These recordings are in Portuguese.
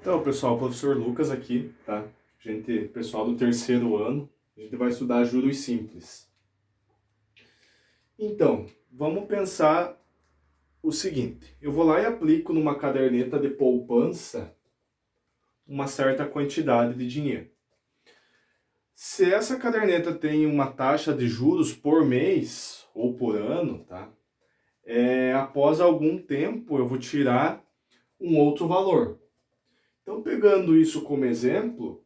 Então, pessoal, professor Lucas aqui, tá? Pessoal do terceiro ano, a gente vai estudar juros simples. Então, vamos pensar o seguinte. Eu vou lá e aplico numa caderneta de poupança uma certa quantidade de dinheiro. Se essa caderneta tem uma taxa de juros por mês ou por ano, tá? Após algum tempo eu vou tirar um outro valor. Então, pegando isso como exemplo,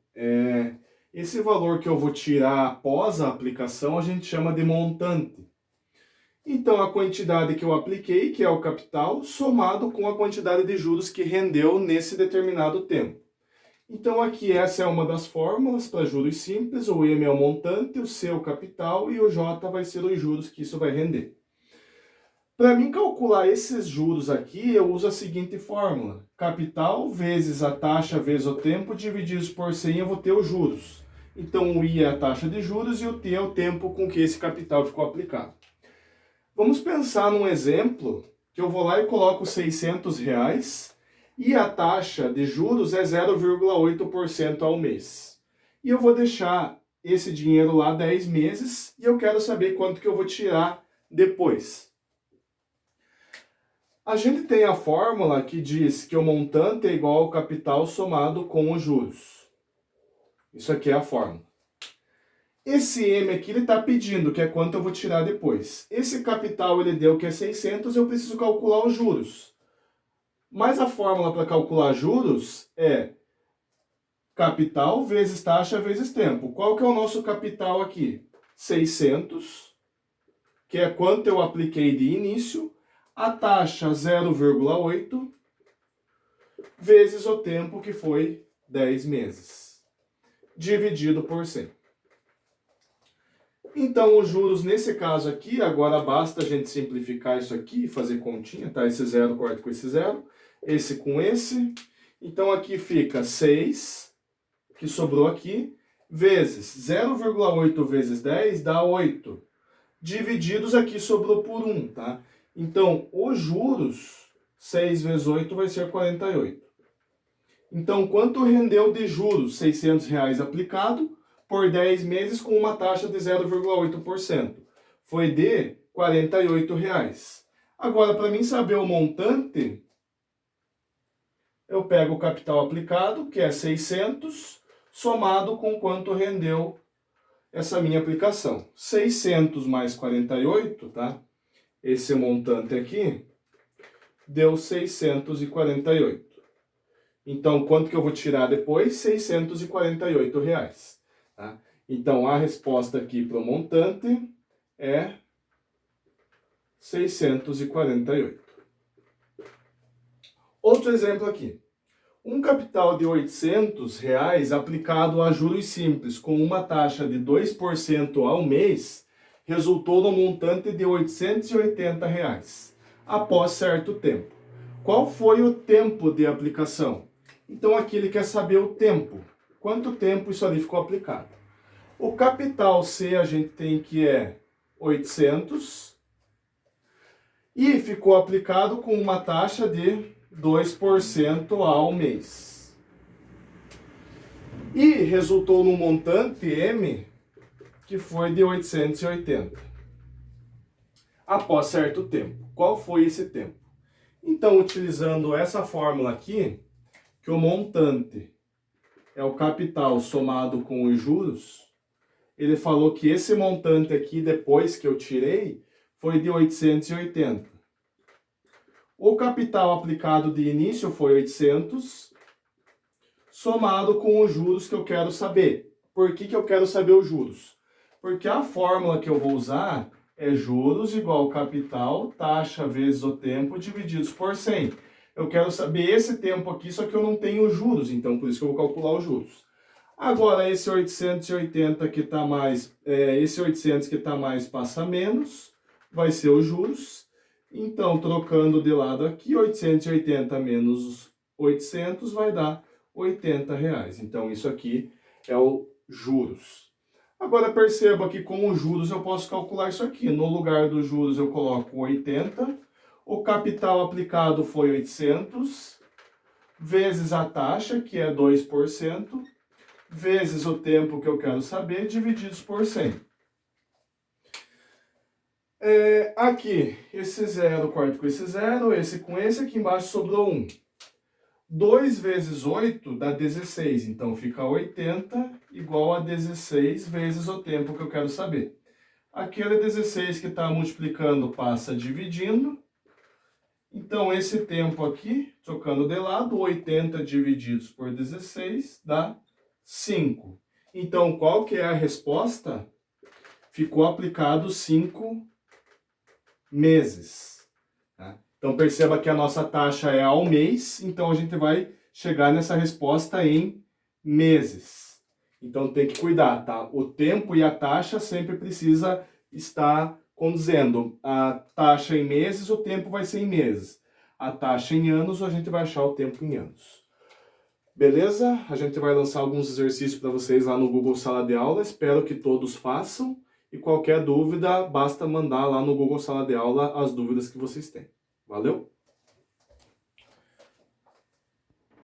esse valor que eu vou tirar após a aplicação a gente chama de montante. Então, a quantidade que eu apliquei, que é o capital, somado com a quantidade de juros que rendeu nesse determinado tempo. Então, aqui essa é uma das fórmulas para juros simples. O M é o montante, o C é o capital e o J vai ser os juros que isso vai render. Para mim calcular esses juros aqui, eu uso a seguinte fórmula. Capital vezes a taxa vezes o tempo divididos por 100, eu vou ter os juros. Então, o I é a taxa de juros e o T é o tempo com que esse capital ficou aplicado. Vamos pensar num exemplo que eu vou lá e coloco R$600 e a taxa de juros é 0,8% ao mês. E eu vou deixar esse dinheiro lá 10 meses e eu quero saber quanto que eu vou tirar depois. A gente tem a fórmula que diz que o montante é igual ao capital somado com os juros. Isso aqui é a fórmula. Esse M aqui ele está pedindo que é quanto eu vou tirar depois. Esse capital ele deu que é 600, eu preciso calcular os juros. Mas a fórmula para calcular juros é capital vezes taxa vezes tempo. Qual que é o nosso capital aqui? 600, que é quanto eu apliquei de início. A taxa 0,8 vezes o tempo que foi 10 meses, dividido por 100. Então, os juros nesse caso aqui, agora basta a gente simplificar isso aqui, fazer continha, tá? Esse 0 corta com esse 0, esse com esse. Então, aqui fica 6, que sobrou aqui, vezes 0,8 vezes 10 dá 8. Divididos aqui sobrou por 1, tá? Então, os juros, 6 vezes 8 vai ser 48. Então, quanto rendeu de juros? R$600 aplicado por 10 meses com uma taxa de 0,8%. Foi de R$48. Agora, para mim saber o montante, eu pego o capital aplicado, que é 600, somado com quanto rendeu essa minha aplicação. 600 mais 48, tá? Esse montante aqui deu 648. Então, quanto que eu vou tirar depois? R$648. Tá? Então, a resposta aqui para o montante é 648. Outro exemplo aqui. Um capital de R$800 aplicado a juros simples com uma taxa de 2% ao mês resultou no montante de R$880 após certo tempo. Qual foi o tempo de aplicação? Então aqui ele quer saber o tempo. Quanto tempo isso ali ficou aplicado? O capital C a gente tem que é 800 e ficou aplicado com uma taxa de 2% ao mês. E resultou no montante M, que foi de 880. Após certo tempo. Qual foi esse tempo? Então, utilizando essa fórmula aqui, que o montante é o capital somado com os juros, ele falou que esse montante aqui, depois que eu tirei, foi de 880. O capital aplicado de início foi 800, somado com os juros que eu quero saber. Por que eu quero saber os juros? Porque a fórmula que eu vou usar é juros igual capital, taxa vezes o tempo, divididos por 100. Eu quero saber esse tempo aqui, só que eu não tenho juros, então por isso que eu vou calcular os juros. Agora, esse 880 que está mais, esse 800 que está mais passa menos, vai ser os juros. Então, trocando de lado aqui, 880 menos 800 vai dar R$80. Então, isso aqui é o juros. Agora, perceba que com os juros eu posso calcular isso aqui. No lugar dos juros eu coloco 80. O capital aplicado foi 800. vezes a taxa, que é 2%, vezes o tempo que eu quero saber, divididos por 100. Aqui, esse zero corta com esse zero, esse com esse, aqui embaixo sobrou 1. 2 vezes 8 dá 16, então fica 80 igual a 16 vezes o tempo que eu quero saber. Aquele 16 que está multiplicando passa dividindo. Então, esse tempo aqui, trocando de lado, 80 divididos por 16 dá 5. Então, qual que é a resposta? Ficou aplicado 5 meses. Tá? Então, perceba que a nossa taxa é ao mês, então a gente vai chegar nessa resposta em meses. Então, tem que cuidar, tá? O tempo e a taxa sempre precisa estar condizendo. A taxa em meses, o tempo vai ser em meses. A taxa em anos, a gente vai achar o tempo em anos. Beleza? A gente vai lançar alguns exercícios para vocês lá no Google Sala de Aula. Espero que todos façam. E qualquer dúvida, basta mandar lá no Google Sala de Aula as dúvidas que vocês têm. Valeu?